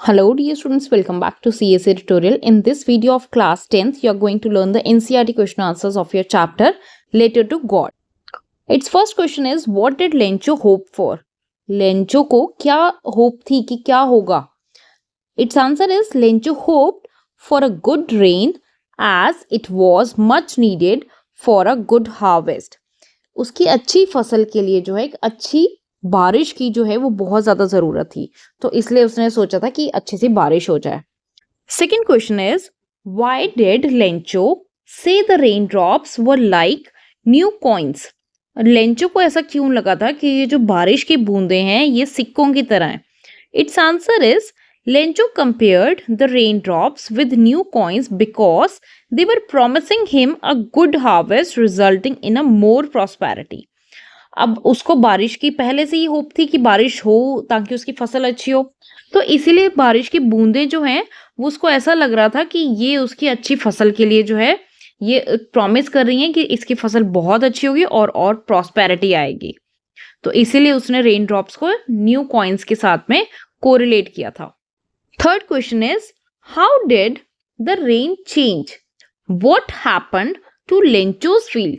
Hello dear students, welcome back to CSA tutorial. In this video of class 10th, you are going to learn the NCERT question answers of your chapter Letter to God. Its first question is, what did Lencho hope for? Lencho को क्या hope थी कि क्या होगा? Its answer is, Lencho hoped for a good rain as it was much needed for a good harvest. उसकी अच्छी फसल के लिए जो है एक अच्छी बारिश की जो है वो बहुत ज्यादा जरूरत थी, तो इसलिए उसने सोचा था कि अच्छी सी बारिश हो जाए. Second question is, why did Lencho say the rain drops were like new coins? Lencho को ऐसा क्यों लगा था कि ये जो बारिश की बूंदे हैं ये सिक्कों की तरह हैं? Its answer is, Lencho compared the rain drops with new coins because they were promising him a good harvest resulting in a more prosperity. अब उसको बारिश की पहले से ही होप थी कि बारिश हो ताकि उसकी फसल अच्छी हो, तो इसीलिए बारिश की बूंदें जो हैं वो उसको ऐसा लग रहा था कि ये उसकी अच्छी फसल के लिए जो है ये प्रॉमिस कर रही हैं कि इसकी फसल बहुत अच्छी होगी और प्रॉस्पेरिटी आएगी. तो इसीलिए उसने रेन ड्रॉप्स को न्यू कॉइन्स के साथ में कोरिलेट किया था. Third question is, how did the rain change? What happened to Lencho's field?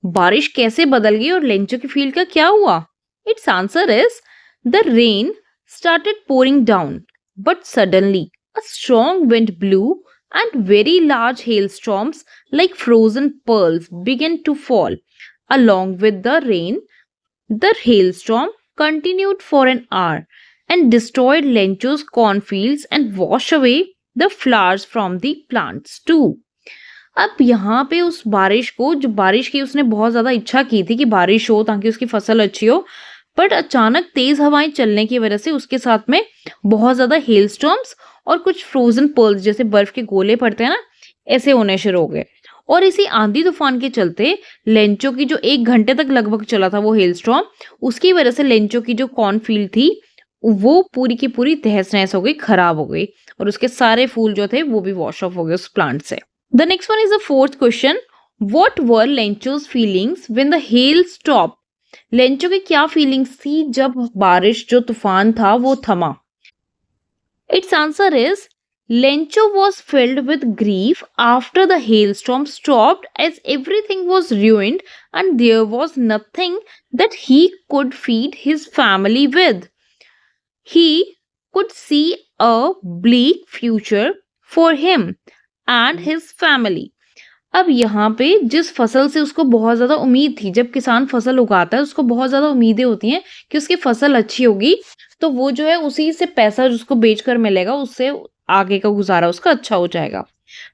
बारिश कैसे बदल गई और लेंचो की फील्ड का क्या हुआ? Its answer is, the rain started pouring down, but suddenly a strong wind blew and very large hailstorms like frozen pearls began to fall. Along with the rain, the hailstorm continued for an hour and destroyed Lencho's cornfields and washed away the flowers from the plants too. अब यहाँ पे उस बारिश को, जो बारिश की उसने बहुत ज्यादा इच्छा की थी कि बारिश हो ताकि उसकी फसल अच्छी हो, बट अचानक तेज हवाएं चलने की वजह से उसके साथ में बहुत ज्यादा हेल स्टॉर्म्स और कुछ फ्रोजन पर्ल्स जैसे बर्फ के गोले पड़ते हैं ना, ऐसे होने शुरू हो गए. और इसी आंधी तूफान के चलते लेंचो की जो 1 घंटे तक लगभग चला था वो हेल स्टॉर्म, उसकी वजह से लेंचो की जो कॉर्न फील्ड थी वो पूरी की पूरी तहस नहस हो गई, खराब हो गई, और उसके सारे फूल जो थे वो भी वॉश ऑफ हो गए उस प्लांट से. The next one is the fourth question. What were Lencho's feelings when the hail stopped? Lencho की क्या फीलिंग्स थी जब बारिश जो तूफान था वो थमा? Its answer is, Lencho was filled with grief after the hailstorm stopped as everything was ruined and there was nothing that he could feed his family with. He could see a bleak future for him and his family. अब यहाँ पे जिस फसल से उसको बहुत ज्यादा उम्मीद थी, जब किसान फसल उगाता है उसको बहुत ज्यादा उम्मीदें होती हैं कि उसकी फसल अच्छी होगी, तो वो जो है उसी से पैसा जिसको बेचकर मिलेगा उससे आगे का गुजारा उसका अच्छा हो जाएगा.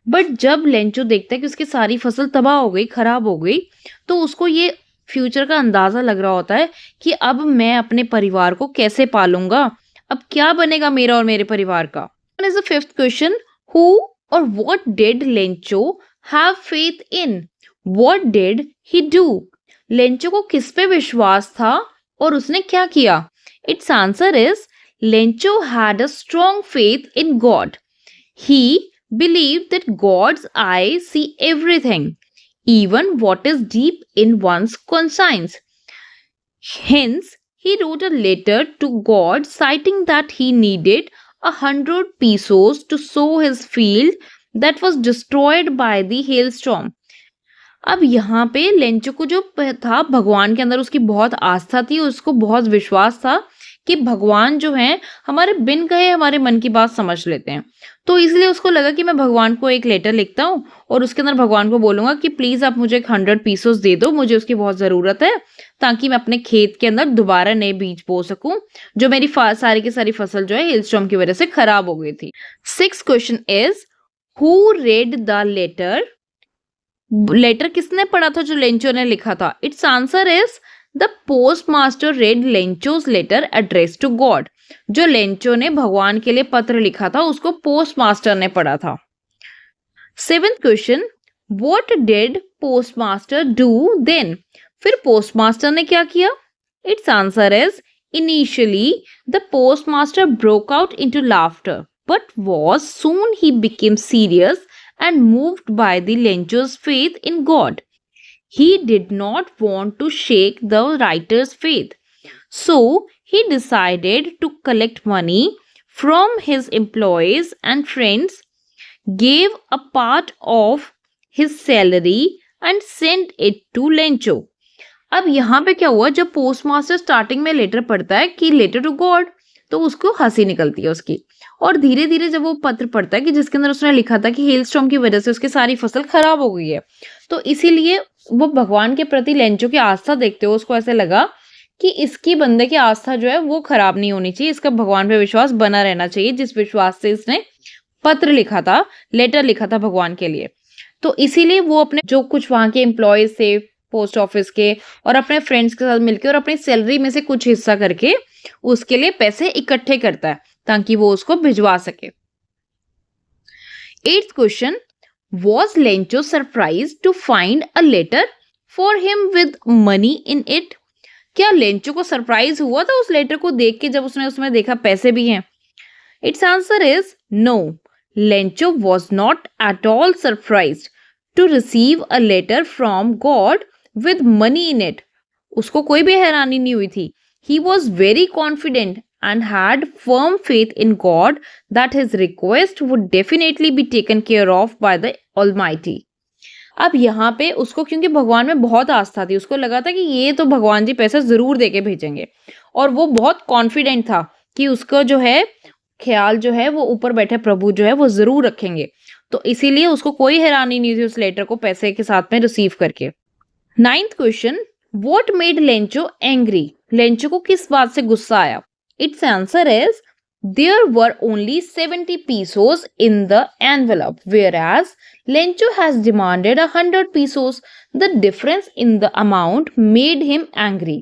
बट जब लेंचो देखता है कि उसकी सारी फसल तबाह हो गई, खराब हो गई, तो उसको ये फ्यूचर का अंदाजा लग रहा होता है कि अब मैं अपने परिवार को कैसे पालूंगा, अब क्या बनेगा मेरा और मेरे परिवार का. Is the fifth question, who or what did Lencho have faith in? What did he do? Lencho को किस पे विश्वास था और उसने क्या किया? Its answer is, Lencho had a strong faith in God. He believed that God's eyes see everything, even what is deep in one's conscience. Hence, he wrote a letter to God citing that he needed 100 pesos to sow his field that was destroyed by the hailstorm. अब यहाँ पे Lencho को जो था भगवान के अंदर उसकी बहुत आस्था थी, उसको बहुत विश्वास था कि भगवान जो है हमारे बिन कहे हमारे मन की बात समझ लेते हैं. तो इसलिए उसको लगा कि मैं भगवान को एक लेटर लिखता हूँ और उसके अंदर भगवान को बोलूंगा कि प्लीज आप मुझे 100 पीसोस दे दो, मुझे उसकी बहुत जरूरत है ताकि मैं अपने खेत के अंदर दोबारा नए बीज बो सकूं, जो मेरी सारी की सारी फसल जो है हेलस्टॉर्म की वजह से खराब हो गई थी. Sixth question is, who read the letter? Letter किसने पढ़ा था जो लेंचो ने लिखा था? Its answer is, the post master read Lencho's letter address to God. जो लेंचो ने भगवान के लिए पत्र लिखा था उसको पोस्ट मास्टर ने पढ़ा था. Seventh question, what did post master do then? फिर पोस्ट मास्टर ने क्या किया? It's answer is, initially the post master broke out into laughter but was soon he became serious and moved by the Lencho's faith in God. He did not want to shake the writer's faith, so he decided to collect money from his employees and friends, gave a part of his salary and sent it to Lencho. अब यहाँ पे क्या हुआ, जब postmaster starting में letter पढ़ता है कि लेटर टू गॉड, तो उसको हंसी निकलती है उसकी, और धीरे धीरे जब वो पत्र पढ़ता है कि जिसके अंदर उसने लिखा था कि हेल स्टॉर्म की वजह से उसकी सारी फसल खराब हो गई है, तो इसीलिए वो भगवान के प्रति लेंचो की आस्था देखते हुए उसको ऐसे लगा कि इसकी बंदे की आस्था जो है वो खराब नहीं होनी चाहिए, इसका भगवान पे विश्वास बना रहना चाहिए, जिस विश्वास से इसने पत्र लिखा था, लेटर लिखा था भगवान के लिए। तो इसीलिए वो अपने जो कुछ वहां के एम्प्लॉयज थे पोस्ट ऑफिस के और अपने फ्रेंड्स के साथ मिलकर और अपनी सैलरी में से कुछ हिस्सा करके उसके लिए पैसे इकट्ठे करता है ताकि वो उसको भिजवा सके। 8th question, was Lencho surprised to find a letter for him with money in it? क्या लेंचो को सरप्राइज हुआ था उस लेटर को देख के जब उसने उसमें देखा पैसे भी हैं? Its answer is no. Lencho was not at all surprised to receive a letter from God with money in it. उसको कोई भी हैरानी नहीं हुई थी. He was very confident and had firm faith in God that his request would definitely be taken care of by the Almighty. अब यहाँ पे उसको क्योंकि भगवान में बहुत आस्था थी, उसको लगा था कि ये तो भगवान जी पैसा जरूर देके भेजेंगे, और वो बहुत कॉन्फिडेंट था कि उसका जो है ख्याल जो है वो ऊपर बैठे प्रभु जो है वो जरूर रखेंगे, तो इसीलिए उसको कोई हैरानी नहीं थी उस लेटर को पैसे के साथ में रिसीव करके। 9th question, what made Lencho angry? Lencho को किस बात से गुस्सा आया? It's answer is there were only 70 pesos in the envelope, whereas Lencho has demanded 100 pesos. The difference in the amount made him angry.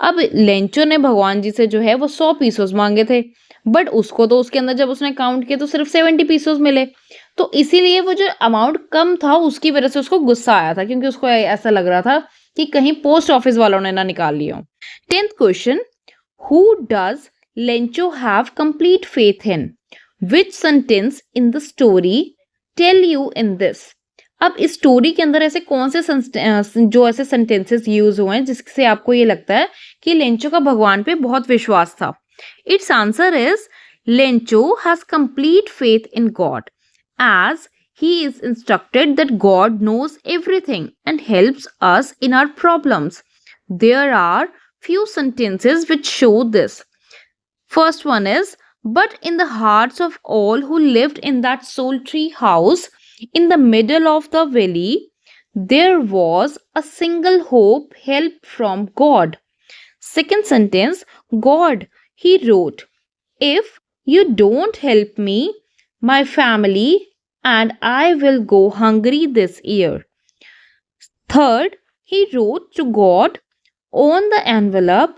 अब Lencho ने भगवान जी से जो है वो 100 पीसोस मांगे थे, बट उसको तो उसके अंदर जब उसने काउंट किया तो सिर्फ 70 पीसोस मिले, तो इसीलिए वो जो अमाउंट कम था उसकी वजह से उसको गुस्सा आया था, क्योंकि उसको ऐसा लग रहा था कि कहीं पोस्ट ऑफिस वालों ने ना निकाल लिया। 10th question, who does Lencho have complete faith in? Which sentence in the story tell you in this? अब इस स्टोरी के अंदर ऐसे कौन से जो ऐसे सेंटेंसेस यूज हुए हैं जिससे आपको ये लगता है कि लेंचो का भगवान पे बहुत विश्वास था? Its answer is Lencho has complete faith in God as he is instructed that God knows everything and helps us in our problems. There are few sentences which show this. First one is, but in the hearts of all who lived in that solitary house in the middle of the valley, there was a single hope, help from God. Second sentence, God, he wrote, if you don't help me, my family and I will go hungry this year. Third, he wrote to God on the envelope,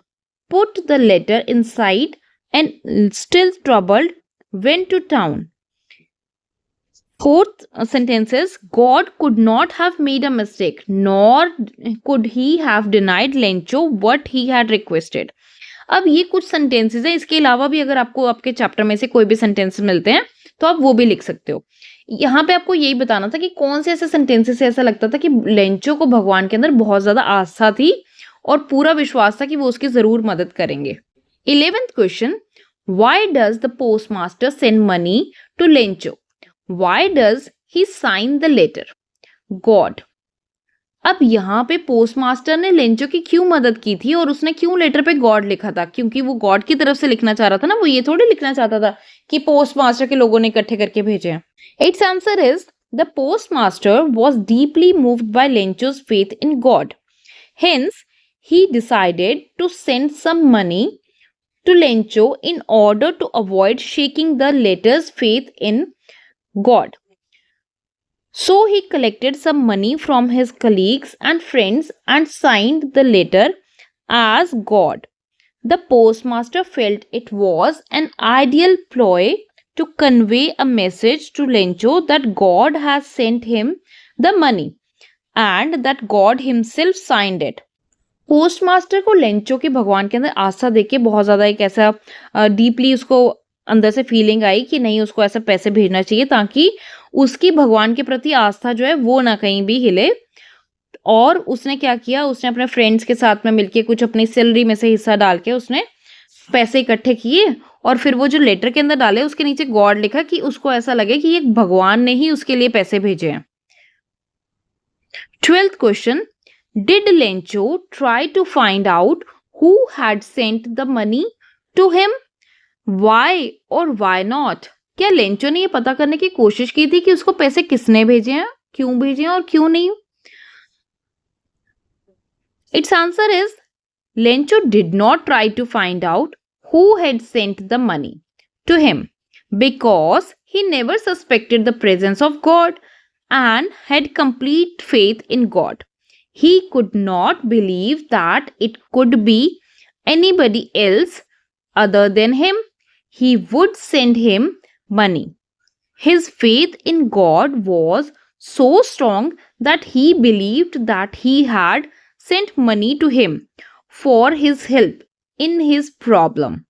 put the letter inside, and still troubled, went to town. Fourth sentence is, God could not have made a mistake, nor could he have denied Lencho what he had requested. अब ये कुछ sentences है, इसके अलावा भी अगर आपको आपके चैप्टर में से कोई भी सेंटेंस मिलते हैं तो आप वो भी लिख सकते हो। यहाँ पे आपको यही बताना था कि कौन से ऐसे सेंटेंसेस से ऐसा लगता था कि लेंचो को भगवान के अंदर बहुत ज्यादा आस्था थी और पूरा विश्वास था कि वो उसकी जरूर मदद करेंगे। 11th question, why does the postmaster send money to Lencho? Why does he sign the letter? God. अब यहाँ पे पोस्टमास्टर ने लेंचो की क्यों मदद की थी और उसने क्यों लेटर पे गॉड लिखा था? क्योंकि वो गॉड की तरफ से लिखना चाह रहा था ना, वो ये थोड़ी लिखना चाहता था कि पोस्टमास्टर के लोगों ने इकट्ठे करके भेजे हैं। Its answer is, the postmaster was deeply moved by Lencho's faith in God. Hence, he decided to send some money to Lencho in order to avoid shaking the letter's faith in God. So he collected some money from his colleagues and friends and signed the letter as God. The postmaster felt it was an ideal ploy to convey a message to Lencho that God has sent him the money and that God himself signed it. Postmaster को Lencho की भगवान के अंदर आस्था देके बहुत ज्यादा एक ऐसा डीपली उसको अंदर से फीलिंग आई कि नहीं, उसको ऐसे पैसे भेजना चाहिए ताकि उसकी भगवान के प्रति आस्था जो है वो ना कहीं भी हिले। और उसने क्या किया, उसने अपने फ्रेंड्स के साथ में मिलके कुछ अपनी सैलरी में से हिस्सा डाल के उसने पैसे इकट्ठे किए और फिर वो जो लेटर के अंदर डाले उसके नीचे गॉड लिखा कि उसको ऐसा लगे कि ये भगवान ने ही उसके लिए पैसे भेजे हैं। 12th question, did Lencho try to find out who had sent the money to him? Why or why not? क्या लेंचो ने ये पता करने की कोशिश की थी कि उसको पैसे किसने भेजे हैं, क्यों भेजे हैं और क्यों नहीं? Its answer is Lencho did not try to find out who had sent the money to him because he never suspected the presence of God and had complete faith in God. He could not believe that it could be anybody else other than him. He would send him money. His faith in God was so strong that he believed that he had sent money to him for his help in his problem.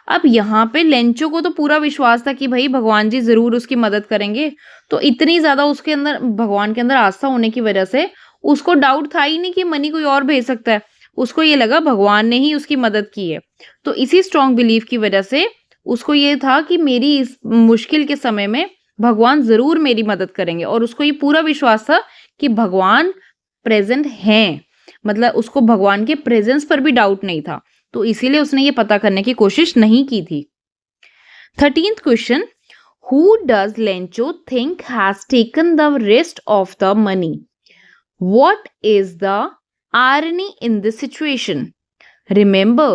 अब यहाँ पे Lencho को तो पूरा विश्वास था कि भाई भगवान जी जरूर उसकी मदद करेंगे, तो इतनी ज्यादा उसके अंदर भगवान के अंदर आस्था होने की वजह से उसको डाउट था ही नहीं कि मनी कोई और भेज सकता है। उसको ये लगा भगवान ने ही उसकी मदद की है। तो इसी स्ट्रॉन्ग बिलीफ की वजह से उसको ये था कि मेरी इस मुश्किल के समय में भगवान जरूर मेरी मदद करेंगे, और उसको ये पूरा विश्वास था कि भगवान प्रेजेंट हैं, मतलब उसको भगवान के प्रेजेंस पर भी डाउट नहीं था, तो इसीलिए उसने ये पता करने की कोशिश नहीं की थी। 13th question, who does Lencho think has taken the rest of the money? What is the irony in this situation? Remember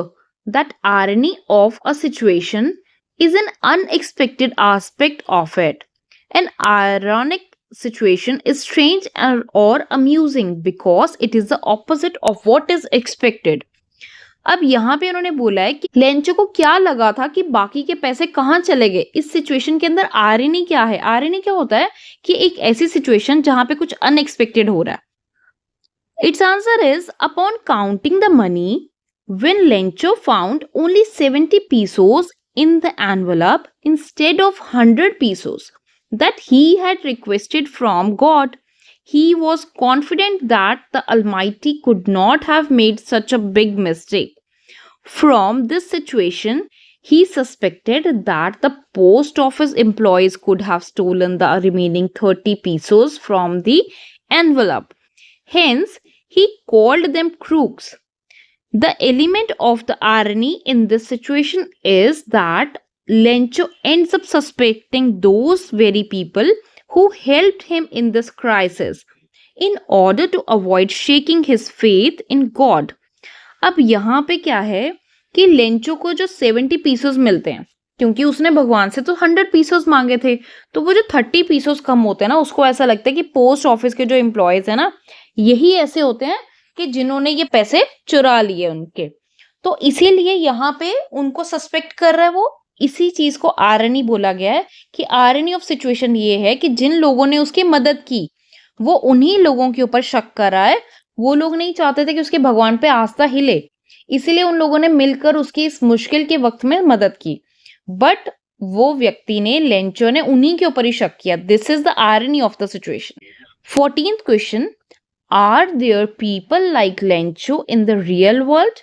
that irony of a situation is an unexpected aspect of it. An ironic situation is strange or amusing because it is the opposite of what is expected. अब यहाँ पे उन्होंने बोला है कि Lencho को क्या लगा था कि बाकी के पैसे कहाँ चले गए। इस सिचुएशन के अंदर आयरनी क्या है? आयरनी क्या होता है कि एक ऐसी सिचुएशन जहां पे कुछ अनएक्सपेक्टेड हो रहा है। It's answer is upon counting the money when Lencho found only 70 pesos in the envelope instead of 100 pesos that he had requested from God, he was confident that the Almighty could not have made such a big mistake. From this situation, he suspected that the post office employees could have stolen the remaining 30 pesos from the envelope. Hence, he called them crooks. The element of the irony in this situation is that Lencho ends up suspecting those very people who helped him in this crisis in order to avoid shaking his faith in God. अब यहाँ पे क्या है कि Lencho को जो 70 pesos मिलते हैं, क्योंकि उसने भगवान से तो 100 पीसोस मांगे थे, तो वो जो 30 पीसोस कम होते हैं ना, उसको ऐसा लगता है कि पोस्ट ऑफिस के जो एम्प्लॉयज है ना, यही ऐसे होते हैं कि जिन्होंने ये पैसे चुरा लिए उनके, तो इसीलिए यहाँ पे उनको सस्पेक्ट कर रहा है वो। इसी चीज को आयरनी बोला गया है कि आयरनी ऑफ सिचुएशन ये है कि जिन लोगों ने उसकी मदद की वो उन्हीं लोगों के ऊपर शक कर रहा है। वो लोग नहीं चाहते थे कि उसके भगवान पे आस्था हिले, इसीलिए उन लोगों ने मिलकर उसकी इस मुश्किल के वक्त में मदद की, बट वो व्यक्ति ने, लेंचो ने, उन्हीं के ऊपर ही शक किया। This is the irony of the situation. 14th question, are there people like Lencho in the real world?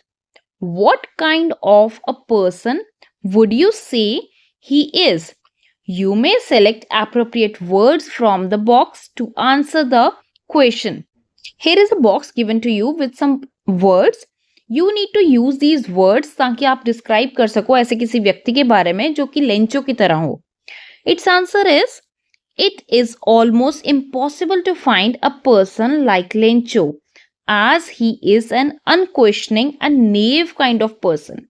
What kind of a person would you say he is? You may select appropriate words from the box to answer the question. Here is a box given to you with some words. You need to use these words ताकि आप describe कर सको ऐसे किसी व्यक्ति के बारे में जो कि लेंचो की तरह हो। Its answer is, it is almost impossible to find a person like Lencho, as he is an unquestioning and naive kind of person.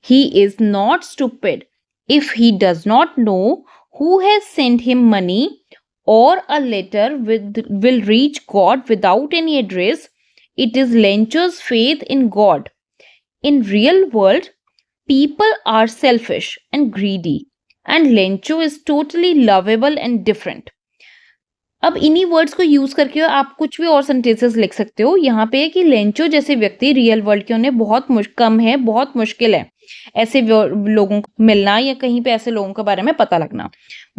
He is not stupid. If he does not know who has sent him money or a letter will reach God without any address, it is Lencho's faith in God. In real world, people are selfish and greedy, and Lencho is totally lovable and different. अब इन्हीं words को use करके आप कुछ भी और sentences लिख सकते हो। यहाँ पे है कि लेंचो जैसे व्यक्ति रियल वर्ल्ड के होने बहुत कम है, बहुत मुश्किल है ऐसे लोगों को मिलना या कहीं पे ऐसे लोगों के बारे में पता लगना।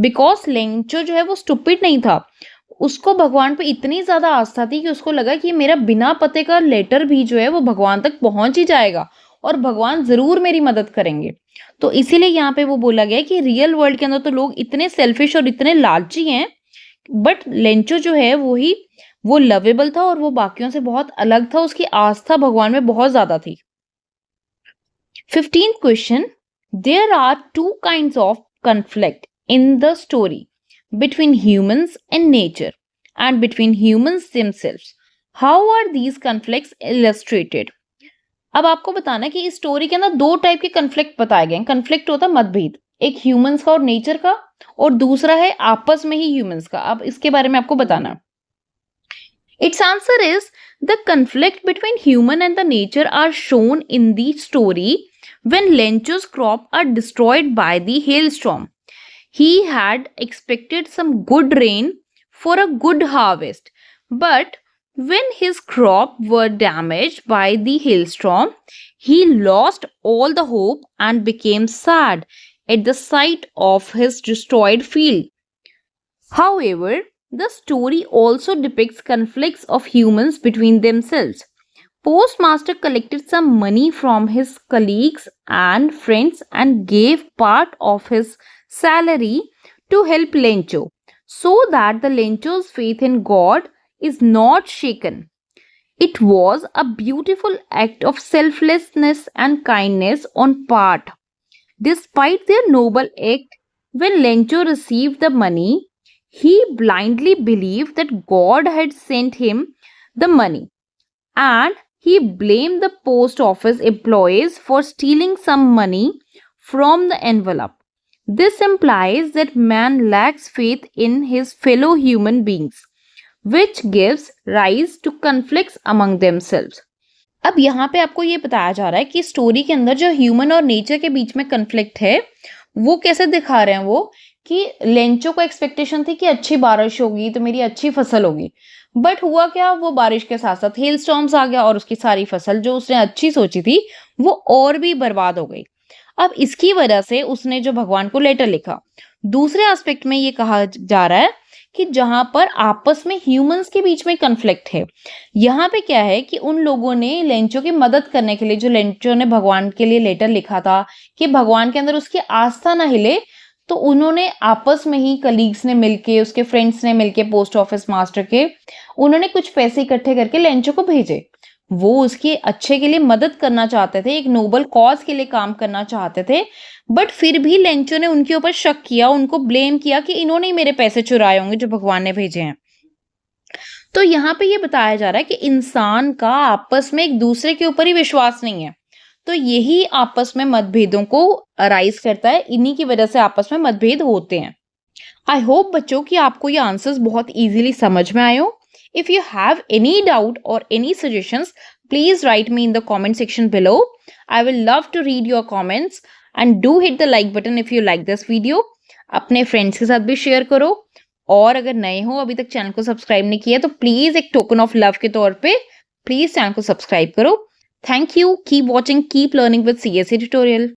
बिकॉज लेंचो जो है वो स्टूपिड नहीं था, उसको भगवान पे इतनी ज्यादा आस्था थी कि उसको लगा कि मेरा बिना पते का लेटर भी जो है वो भगवान तक पहुंच ही जाएगा और भगवान जरूर मेरी मदद करेंगे। तो इसीलिए यहाँ पे वो बोला गया है कि रियल वर्ल्ड के अंदर तो लोग इतने सेल्फिश और इतने लालची हैं, बट लेंचो जो है वो लवेबल था और वो बाकियों से बहुत अलग था, उसकी आस्था भगवान में बहुत ज्यादा थी। 15th question. There are two kinds of conflict in the story between humans and nature and between humans themselves. How are these conflicts illustrated? अब आपको बताना है कि इस स्टोरी के अंदर दो टाइप के कन्फ्लिक्ट बताए गए हैं। कन्फ्लिक्ट होता है मतभेद, एक ह्यूमंस का और नेचर का, और दूसरा है आपस में ही ह्यूमंस का। अब इसके बारे में आपको बताना है। Its answer is the conflict between human and the nature are shown in the story when Lencho's crop are destroyed by the hailstorm. He had expected some good rain for a good harvest, but when his crop were damaged by the hailstorm, he lost all the hope and became sad at the sight of his destroyed field. However, the story also depicts conflicts of humans between themselves. Postmaster collected some money from his colleagues and friends and gave part of his salary to help Lencho, so that the Lencho's faith in God is not shaken. It was a beautiful act of selflessness and kindness on part. Despite their noble act, when Lencho received the money, he blindly believed that God had sent him the money, and he blamed the post office employees for stealing some money from the envelope. This implies that man lacks faith in his fellow human beings, which gives rise to conflicts among themselves. अब यहाँ पे आपको ये बताया जा रहा है कि स्टोरी के अंदर जो ह्यूमन और नेचर के बीच में कन्फ्लिक्ट है वो कैसे दिखा रहे हैं। वो कि लेंचो को एक्सपेक्टेशन थी कि अच्छी बारिश होगी तो मेरी अच्छी फसल होगी, बट हुआ क्या, वो बारिश के साथ साथ हेल स्टॉर्म्स आ गया और उसकी सारी फसल जो उसने अच्छी सोची थी वो और भी बर्बाद हो गई। अब इसकी वजह से उसने जो भगवान को लेटर लिखा। दूसरे एस्पेक्ट में ये कहा जा रहा है कि जहां पर आपस में ह्यूमंस के बीच में कन्फ्लिक्ट है, यहाँ पे क्या है कि उन लोगों ने लेंचो की मदद करने के लिए, जो लेंचो ने भगवान के लिए लेटर लिखा था कि भगवान के अंदर उसकी आस्था ना हिले, तो उन्होंने आपस में ही कलीग्स ने मिलके, उसके फ्रेंड्स ने मिलके, पोस्ट ऑफिस मास्टर के, उन्होंने कुछ पैसे इकट्ठे करके लेंचो को भेजे। वो उसके अच्छे के लिए मदद करना चाहते थे, एक नोबल कॉज के लिए काम करना चाहते थे, बट फिर भी लेंचो ने उनके ऊपर शक किया, उनको ब्लेम किया कि इन्होंने ही मेरे पैसे चुराए होंगे जो भगवान ने भेजे हैं। तो यहाँ पे ये बताया जा रहा है कि इंसान का आपस में एक दूसरे के ऊपर ही विश्वास नहीं है, तो यही आपस में मतभेदों को अराइज करता है, इन्हीं की वजह से आपस में मतभेद होते हैं। आई होप बच्चों कि आपको ये आंसर्स बहुत इजीली समझ में आए हो। If you have any doubt or any suggestions, please write me in the comment section below. I will love to read your comments and do hit the like button if you like this video. अपने friends के साथ भी share करो, और अगर नए हो, अभी तक चैनल को सब्सक्राइब नहीं किया, तो प्लीज एक टोकन ऑफ लव के तौर पे प्लीज चैनल को सब्सक्राइब करो। Thank you, keep watching, keep learning with CSE tutorial.